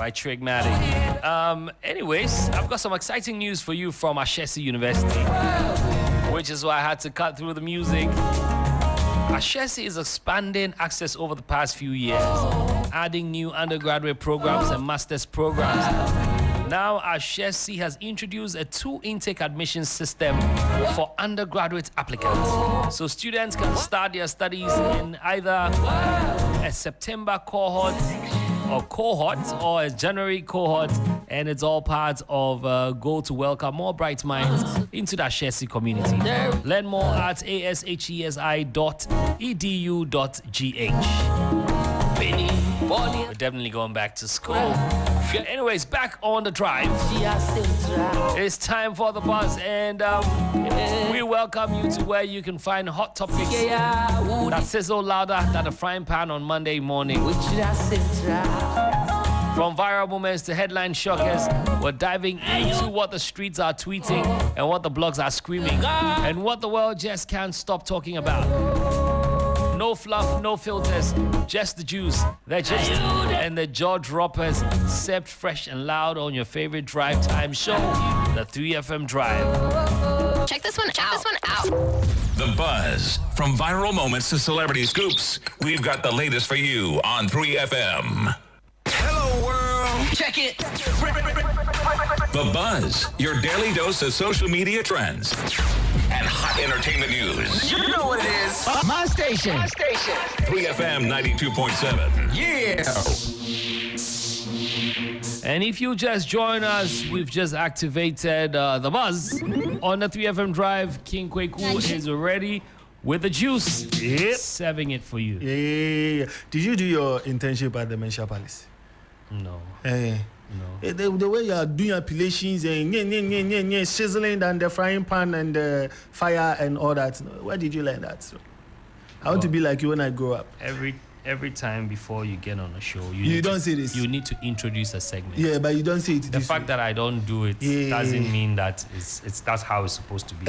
by Trigmatic. Anyways, I've got some exciting news for you from Ashesi University, which is why I had to cut through the music. Ashesi is expanding access over the past few years, adding new undergraduate programs and master's programs. Now, Ashesi has introduced a two-intake admission system for undergraduate applicants. So students can start their studies in either a September cohort or a January cohort, and it's all part of a goal to welcome more bright minds into the Ashesi community. Learn more at ashesi.edu.gh. We're definitely going back to school. Anyways, back on the drive. It's time for the buzz, and we welcome you to where you can find hot topics that sizzle louder than a frying pan on Monday morning. From viral moments to headline shockers, we're diving into what the streets are tweeting and what the blogs are screaming and what the world just can't stop talking about. No fluff, no filters, just the juice, the gist, and the jaw droppers, served fresh and loud on your favorite drive time show, the 3FM Drive. Check this one out. The Buzz. From viral moments to celebrity scoops, we've got the latest for you on 3FM. Hello, world. Check it. The Buzz, your daily dose of social media trends and hot entertainment news. You know what it is. My station. 3FM 92.7. Yeah. And if you just join us, we've just activated the buzz on the 3FM Drive. King Kweku is ready with the juice, serving it for you. Yeah. Did you do your internship at the Mencha Palace? No. No. The way you are doing appellations and sizzling and the frying pan and the fire and all that, where did you learn that? So, I want to be like you when I grow up. Every time before you get on a show, you don't say this. You need to introduce a segment. Yeah, but you don't say it. The fact that I don't do it doesn't mean that that's how it's supposed to be.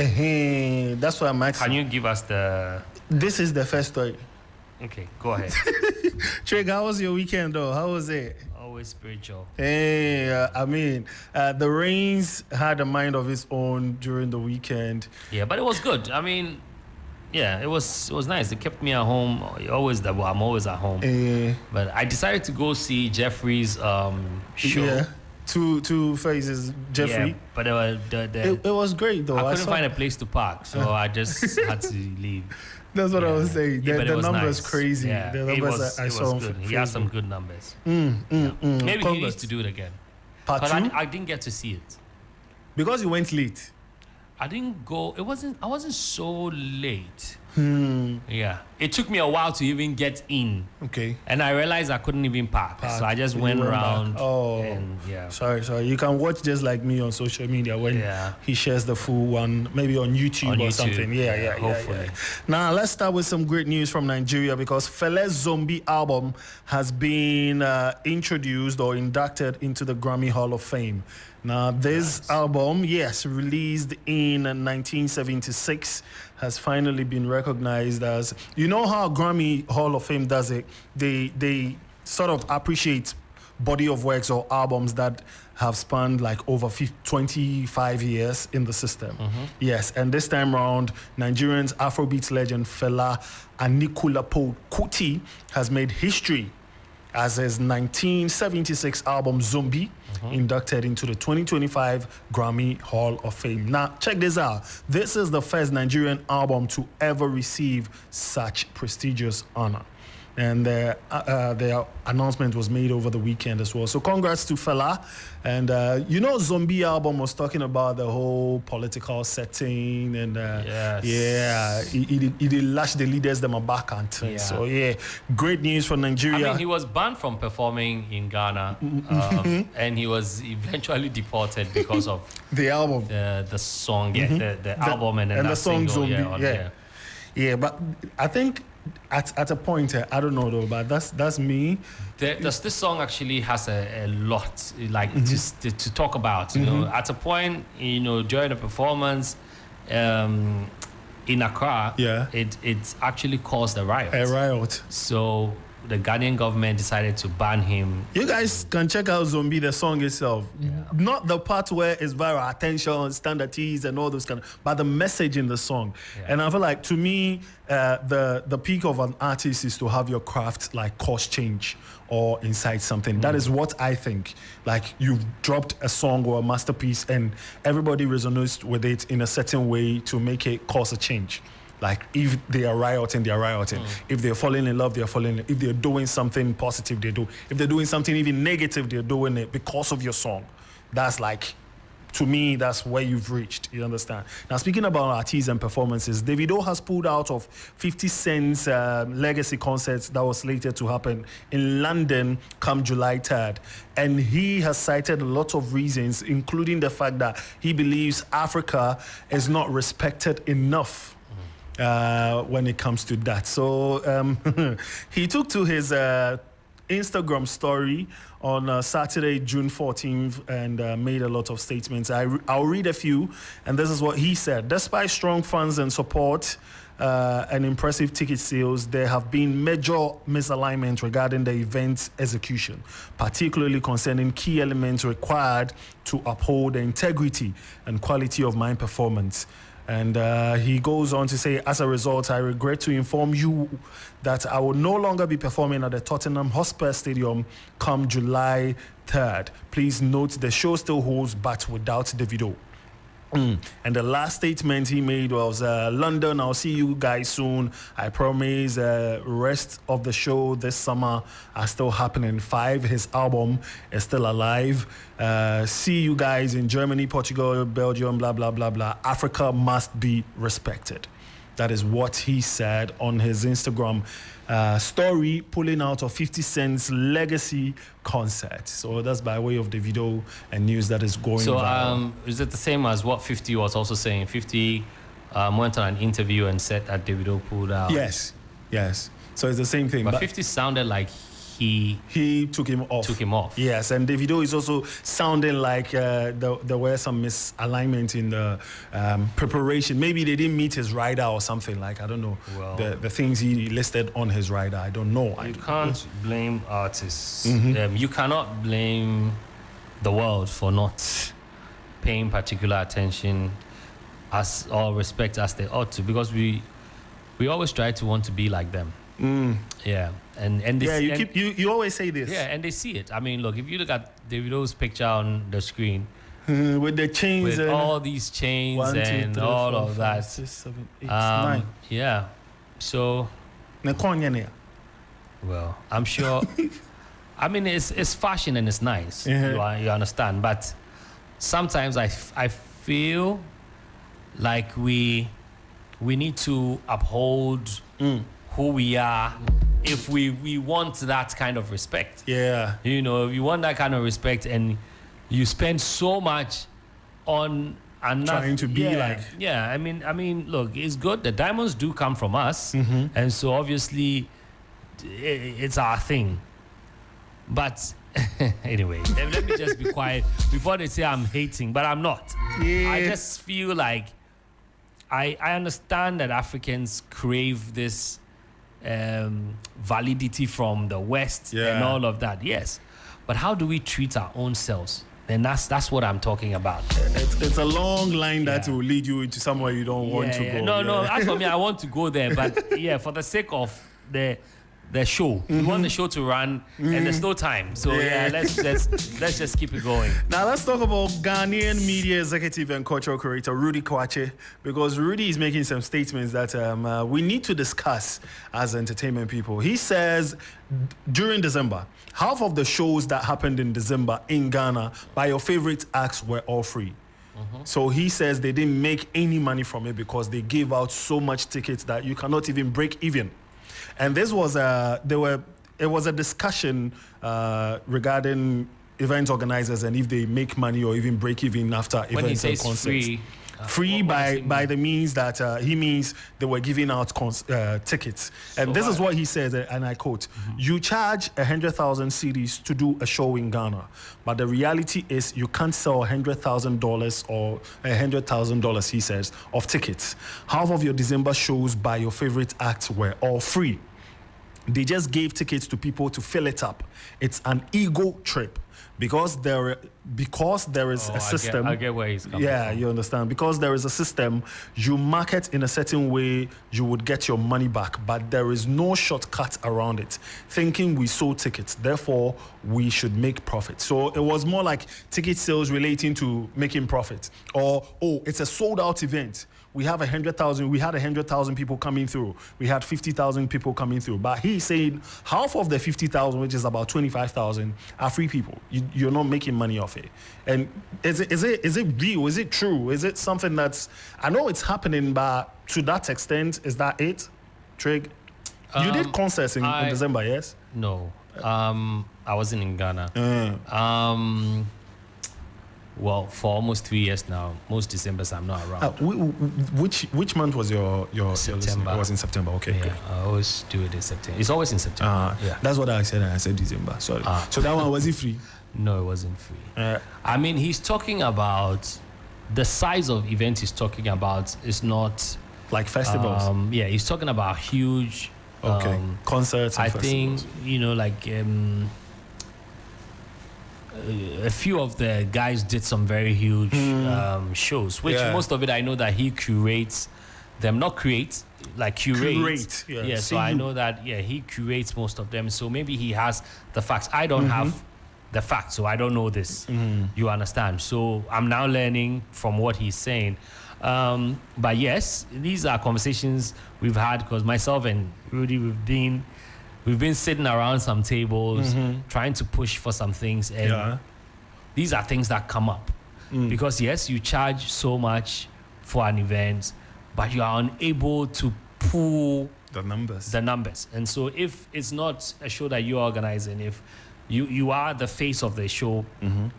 That's what I'm asking. Can you give us the? This is the first story. Okay, go ahead. Trig, how was your weekend though? How was it? Always spiritual. The rains had a mind of its own during the weekend. Yeah, but it was good. I mean, yeah, it was nice. It kept me at home. I'm always at home. But I decided to go see Jeffrey's show. Yeah. Two phases, Jeffrey. Yeah, but it was great though. I couldn't find a place to park, so I just had to leave. That's what I was saying. Yeah, the numbers nice. crazy. Yeah, the numbers I saw. Good. He has some good numbers. Maybe he needs to do it again. Part two? I didn't get to see it because you went late. I didn't go. I wasn't so late. Yeah, it took me a while to even get in. Okay. And I realized I couldn't even park. So I just went around. Oh. And yeah. Sorry. You can watch just like me on social media when he shares the full one, maybe on YouTube or something. Yeah. Hopefully. Now let's start with some great news from Nigeria because Fele's Zombie album has been introduced or inducted into the Grammy Hall of Fame. Now, this album, released in 1976, has finally been recognized as... You know how Grammy Hall of Fame does it? They sort of appreciate body of works or albums that have spanned like over 25 years in the system. Yes, and this time around, Nigerian's Afrobeats legend Fela Anikulapo Kuti has made history as his 1976 album Zombie inducted into the 2025 Grammy Hall of Fame. Now, check this out. This is the first Nigerian album to ever receive such prestigious honor. And the announcement was made over the weekend as well. So congrats to Fela. And, Zombie album was talking about the whole political setting. And, he lashed the leaders them back and So, great news for Nigeria. I mean, he was banned from performing in Ghana. And he was eventually deported because of the album. The song, the album and then the song single, Zombie. Yeah, but I think at a point, I don't know though, but that's me. This song actually has a lot to talk about. You know, at a point, during the performance in Accra, it actually caused a riot. A riot. So the Ghanaian government decided to ban him. You guys can check out Zombie, the song itself. Not the part where it's viral attention, standard teas, and all those kind of, but the message in the song. Yeah. And I feel like, to me, the peak of an artist is to have your craft like cause change or incite something. That is what I think. Like, you've dropped a song or a masterpiece, and everybody resonates with it in a certain way to make it cause a change. Like, if they are rioting, they are rioting. If they're falling in love, they're falling in love. If they're doing something positive, they do. If they're doing something even negative, they're doing it because of your song. That's like, to me, that's where you've reached. You understand? Now, speaking about artists and performances, Davido has pulled out of 50 Cent's legacy concerts that was slated to happen in London come July 3rd. And he has cited a lot of reasons, including the fact that he believes Africa is not respected enough when it comes to that. So he took to his Instagram story on Saturday, June 14th, and made a lot of statements. I'll read a few, and this is what he said. Despite strong funds and support and impressive ticket sales, there have been major misalignment regarding the event's execution, particularly concerning key elements required to uphold the integrity and quality of my performance. And he goes on to say, as a result, I regret to inform you that I will no longer be performing at the Tottenham Hotspur Stadium come July 3rd. Please note the show still holds, but without Davido. And the last statement he made was, London, I'll see you guys soon. I promise rest of the show this summer are still happening. 5, his album is still alive. See you guys in Germany, Portugal, Belgium, blah, blah, blah, blah. Africa must be respected. That is what he said on his Instagram story, pulling out of 50 Cent's legacy concert. So that's by way of Davido and news that is going viral. Is it the same as what 50 was also saying? 50 went on an interview and said that Davido pulled out. Yes. So it's the same thing. But 50 sounded like he took him off. Yes, and Davido is also sounding like there were some misalignment in the preparation. Maybe they didn't meet his rider or something, like, I don't know. Well, the things he listed on his rider, I don't know. You can't blame artists. You cannot blame the world for not paying particular attention or respect as they ought to, because we always try to want to be like them. Yeah, and this, you always say this. Yeah, and they see it. I mean, look, if you look at Davido's picture on the screen with the chains, with and all these chains 1, 2, 3, and 4, all 5, of that, 6, 7, 8, 9. Yeah, so well, I'm sure. I mean, it's fashion and it's nice. You understand, but sometimes I feel like we need to uphold who we are if we want that kind of respect. Yeah. You know, if you want that kind of respect and you spend so much on trying to be like. Yeah, I mean, look, it's good. The diamonds do come from us, and so obviously it's our thing. But anyway, let me just be quiet before they say I'm hating, but I'm not. Yeah. I just feel like I understand that Africans crave this validity from the West and all of that. Yes, but how do we treat our own selves? And that's what I'm talking about. It's a long line that will lead you into somewhere you don't want to go. No. As for me, I want to go there, but for the sake of the show, we want the show to run, and there's no time. So let's just keep it going. Now let's talk about Ghanaian media executive and cultural curator Rudy Kwache, because Rudy is making some statements that we need to discuss as entertainment people. He says during December, half of the shows that happened in December in Ghana by your favorite acts were all free. So he says they didn't make any money from it because they gave out so much tickets that you cannot even break even. And this was it was a discussion regarding event organizers and if they make money or even break even after when events and concerts. Free by the means that he means they were giving out tickets. And this is what he says, and I quote, "You charge 100,000 cedis to do a show in Ghana, but the reality is you can't sell $100,000 or $100,000, he says, of tickets. Half of your December shows by your favorite acts were all free." They just gave tickets to people to fill it up. It's an ego trip because there is a system. I get where he's coming Yeah, from. you understand. Because there is a system, you market in a certain way, you would get your money back, but there is no shortcut around it. Thinking we sold tickets, therefore we should make profit. So it was more like ticket sales relating to making profit, or it's a sold out event. We have 100,000. We had 100,000 people coming through. We had 50,000 people coming through. But he's saying half of the 50,000, which is about 25,000, are free people. You're not making money off it. And is it real? Is it true? Is it something that's? I know it's happening, but to that extent, is that it, Trig? You did concerts in December, yes? No, I wasn't in Ghana. Well, for almost 3 years now, most Decembers I'm not around. Which month was your September. It was in September. Okay, Yeah, good. I always do it in September. It's always in September. Yeah. That's what I said. I said December. Sorry. So that one, was it free? No, it wasn't free. Uh, I mean, he's talking about the size of event he's talking about is not. Like festivals. Yeah, he's talking about huge. Okay. Concerts and I festivals. think, like a few of the guys did some very huge shows, which Yeah. most of it I know that he curates them, not create, like curate. Curate, yeah. Yeah, so See I you. know that, he curates most of them. So maybe he has the facts. I don't have the facts, so I don't know this. You understand? So I'm now learning from what he's saying. But yes, these are conversations we've had because myself and Rudy, we've been sitting around some tables trying to push for some things, and these are things that come up because yes, you charge so much for an event, but you are unable to pull the numbers. the numbers. And so if it's not a show that you're organizing, if you are the face of the show,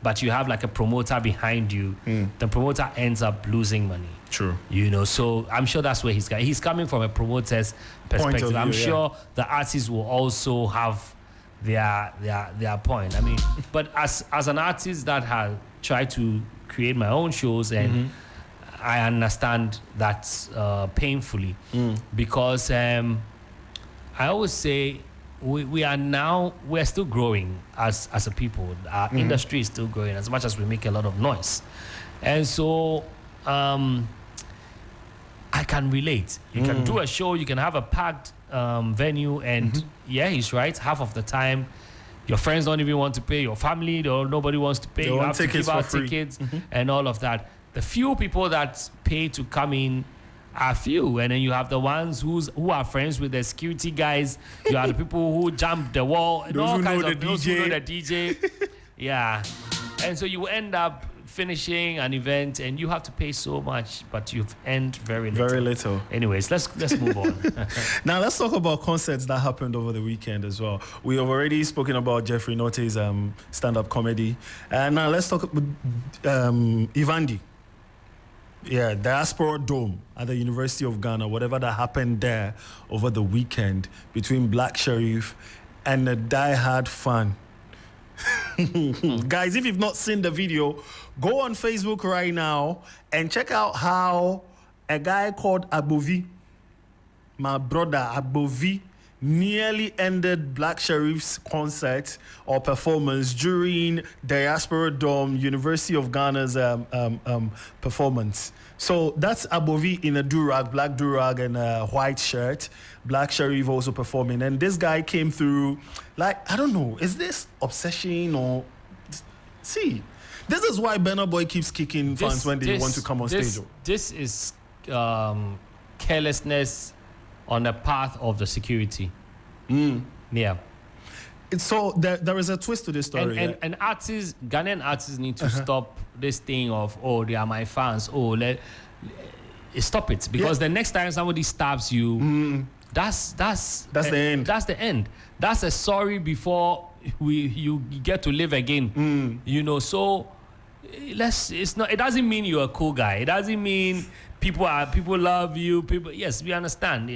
but you have like a promoter behind you, the promoter ends up losing money. True. So I'm sure that's where he's coming from, a promoter's perspective. view, I'm yeah. sure the artists will also have their point. I mean, but as an artist that has tried to create my own shows, and I understand that painfully because I always say we're still growing as a people. Our industry is still growing as much as we make a lot of noise, and so I can relate. You can do a show, you can have a packed venue, and he's right. Half of the time, your friends don't even want to pay, your family, nobody wants to pay. They You want have to tickets give out for free. tickets and all of that. The few people that pay to come in are few, and then you have the ones who are friends with the security guys. You have the people who jump the wall, and Those all who kinds know of the those who know DJ. the DJ. Yeah, and so you end up finishing an event, and you have to pay so much, but you've earned very little. Very little. Anyways, let's move on. Now let's talk about concerts that happened over the weekend as well. We have already spoken about Jeffrey Note's stand-up comedy, and now let's talk about Ivandi. Yeah, Diaspora Dome at the University of Ghana. Whatever that happened there over the weekend between Black Sherif and a diehard fan. Guys, if you've not seen the video, go on Facebook right now and check out how a guy called Abovi, my brother Abovi, nearly ended Black Sherif's concert or performance during Diaspora Dome, University of Ghana's performance. So that's Abovi in a durag, black durag and a white shirt. Black Sherif also performing. And this guy came through, like, I don't know, is this obsession or... See, this is why Burna Boy keeps kicking fans when they want to come on stage. This is carelessness on the path of the security. Yeah. So there is a twist to this story. And artists, Ghanaian artists need to stop this thing of, they are my fans. Stop it. Because the next time somebody stabs you, that's the end. That's the end. That's a sorry before you get to live again. So it doesn't mean you're a cool guy. It doesn't mean people love you. Yes, we understand.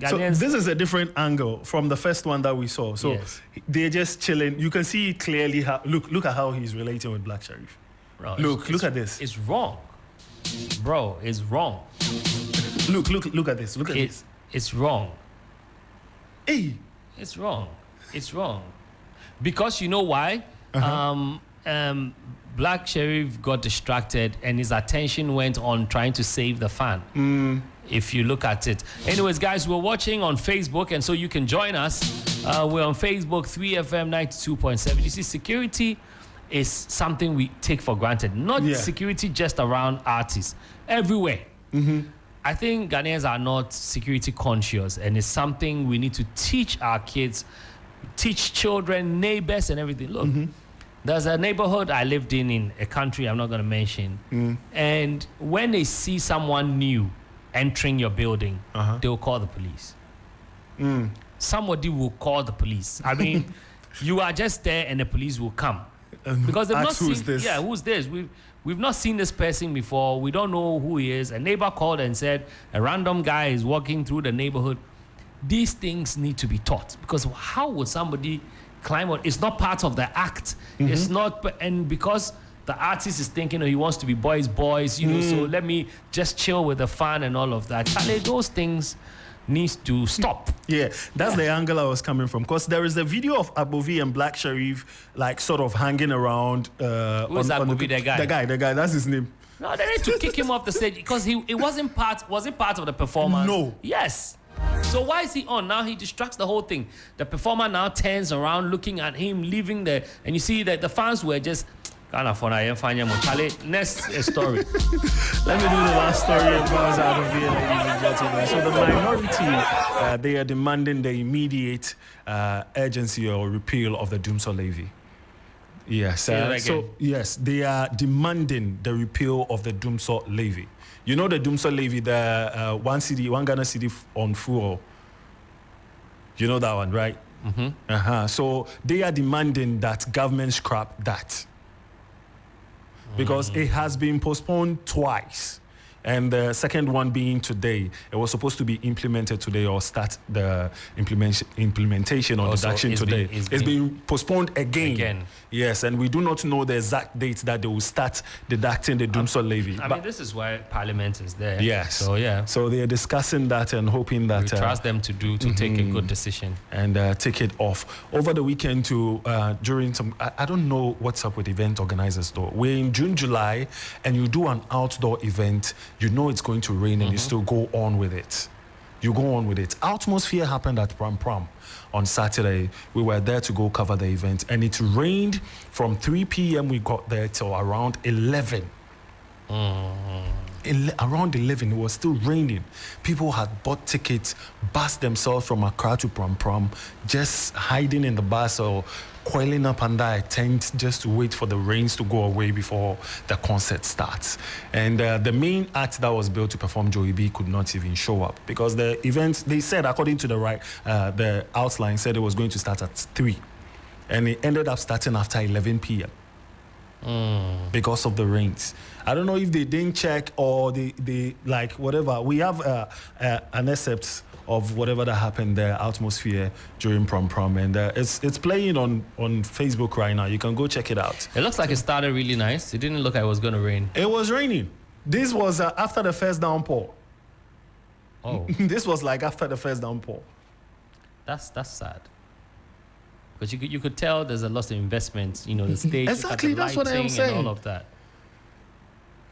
So this is a different angle from the first one that we saw. So Yes. they're just chilling. You can see clearly how look at how he's relating with Black Sherif. Bro, Look at this. It's wrong. Bro, it's wrong. Look at this. Look at this. It's wrong. Hey, It's wrong. It's wrong. Because you know why? Black Sheriff got distracted and his attention went on trying to save the fan. If you look at it. Anyways, guys, we're watching on Facebook, and so you can join us. We're on Facebook, 3FM 92.7. You see, security is something we take for granted. Not security just around artists. Everywhere. I think Ghanaians are not security conscious, and it's something we need to teach our kids, teach children, neighbors, and everything. Look, there's a neighborhood I lived in a country I'm not going to mention, and when they see someone new entering your building, they will call the police. Somebody will call the police. I mean, you are just there and the police will come. Because they've not seen, who's this? Yeah, who's this? We've not seen this person before. We don't know who he is. A neighbor called and said a random guy is walking through the neighborhood. These things need to be taught, because how would somebody climb on? It's not part of the act. It's not, and because the artist is thinking, he wants to be boys, so let me just chill with the fan and all of that. Charlie, those things needs to stop. Yeah, that's the angle I was coming from. Because there is a video of Abovi and Black Sheriff, like, sort of hanging around. Who's Abovi, the guy? The guy, that's his name. No, they need to kick him off the stage because it wasn't part. Was it part of the performance? No. Yes. So why is he on? Now he distracts the whole thing. The performer now turns around, looking at him, leaving there, and you see that the fans were just kind of fun. Charlie, next story. Let me do the last story and bounce out of here, ladies and gentlemen. So the minority, they are demanding the immediate urgency or repeal of the Dumsor levy. Yes. So yes, they are demanding the repeal of the Dumsor levy. You know the Dumsor levy, the 1 Ghana cedi on fuel. You know that one, right? So they are demanding that government scrap that, because it has been postponed twice. And the second one being today. It was supposed to be implemented today or start the implementation or deduction today. It's been postponed again. Yes, and we do not know the exact date that they will start deducting the Dumsor levy. I mean, this is why Parliament is there. Yes. So, yeah. So they are discussing that and hoping that... we trust them to take a good decision. And take it off. Over the weekend during some... I don't know what's up with event organizers though. We're in June, July, and you do an outdoor event, you know it's going to rain and you still go on with it. You go on with it. Atmosphere happened at Pram Pram on Saturday. We were there to go cover the event, and it rained from 3 p.m. we got there till around 11. Around 11, it was still raining. People had bought tickets, bussed themselves from Accra to Pram Pram, just hiding in the bus or coiling up under a tent just to wait for the rains to go away before the concert starts. And the main act that was built to perform, Joey B, could not even show up because the event, they said, according to the outline, said it was going to start at 3. And it ended up starting after 11 p.m. Because of the rains. I don't know if they didn't check or they like whatever. We have an excerpt of whatever that happened there, atmosphere during Prom Prom, and it's playing on Facebook right now. You can go check it out. It looks like it started really nice. It didn't look like it was going to rain. It was raining. This was after the first downpour. Oh. This was like after the first downpour. That's sad. But you could tell there's a lot of investment, the stage, exactly, the that's what I'm saying. and all of that.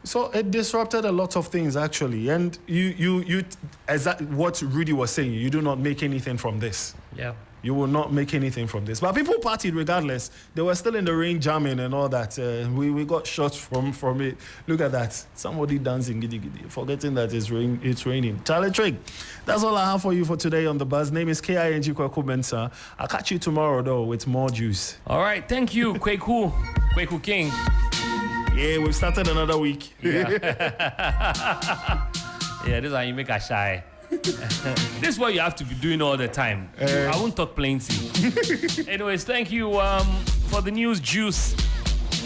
So it disrupted a lot of things actually, and you exactly what Rudy was saying. You do not make anything from this. Yeah. You will not make anything from this. But people partied regardless. They were still in the rain jamming and all that. We got shots from it. Look at that. Somebody dancing giddy giddy, forgetting that it's raining. Charlie Trigg. That's all I have for you for today on The Buzz. Name is King Kwaku Mensah. I'll catch you tomorrow though with more juice. All right. Thank you, Kwaku King. Yeah, we've started another week. Yeah, this is how you make a shy. This is what you have to be doing all the time. I won't talk plenty. Anyways, thank you for the news juice.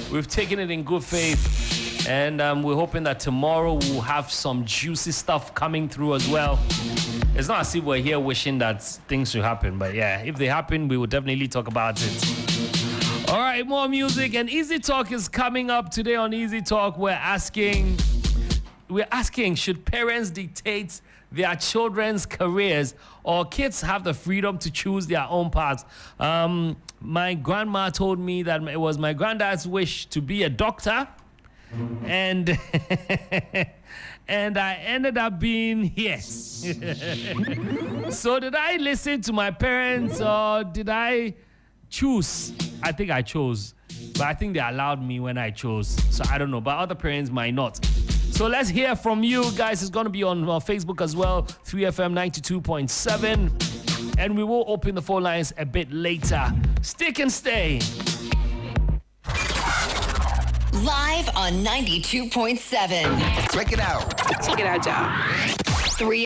We've taken it in good faith, and we're hoping that tomorrow we'll have some juicy stuff coming through as well. It's not as if we're here wishing that things should happen, but yeah, if they happen, we will definitely talk about it. All right, more music, and Easy Talk is coming up today on Easy Talk. We're asking, should parents dictate their children's careers, or kids have the freedom to choose their own paths. My grandma told me that it was my granddad's wish to be a doctor, and and I ended up being yes. So did I listen to my parents, or did I choose? I think I chose, but I think they allowed me when I chose. So I don't know, but other parents might not. So let's hear from you guys. It's going to be on Facebook as well, 3FM 92.7. And we will open the phone lines a bit later. Stick and stay. Live on 92.7. Check it out. Check it out, y'all. 3